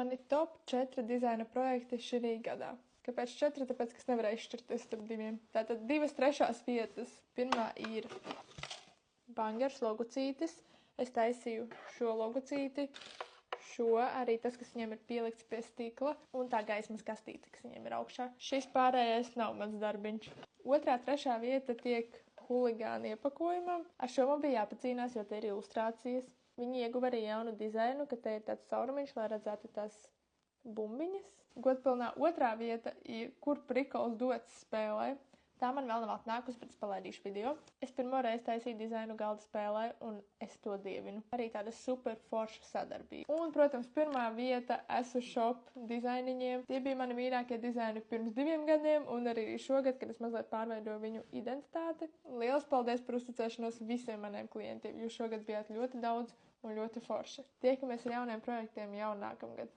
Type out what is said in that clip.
Mani top 4 dizaina projekti šī gadā. Kāpēc 4? Tāpēc, ka es nevarēju izšķirties starp 2. Tātad 2/3 vietas. Pirmā ir bangers logocītis. Es taisīju šo logocīti, šo arī tas, kas viņiem ir pielikts pie stikla, un tā gaismas kastīte, kas viņiem ir augšā. Šis pārējais nav mans darbiņš. 2., 3. vieta tiek huligāni iepakojumam. Ar šo man bija jāpacīnās, jo te ir ilustrācijas. Viņi ieguva arī jaunu dizainu, ka te ir tāds caurumiņš, lai redzētu tās bumbiņas. Godpilnā 2. vieta ir Kur prikols dots spēlē. Tā man vēl nav atnākusi, bet es palaidīšu video. Es pirmo reizi taisīju dizainu galda spēlē, un es to dievinu. Arī tāda super forša sadarbība. Un, protams, 1. vieta Esu Shop dizainiņiem. Tie bija mani mīļākie dizaini pirms 2 gadiem, un arī šogad, kad es mazliet pārveidoju viņu identitāti. Lielas paldies par uzticēšanos visiem maniem klientiem. Jūs šogad bijāt ļoti daudz un ļoti forši. Tiekamies ar jauniem projektiem jau nākamgad.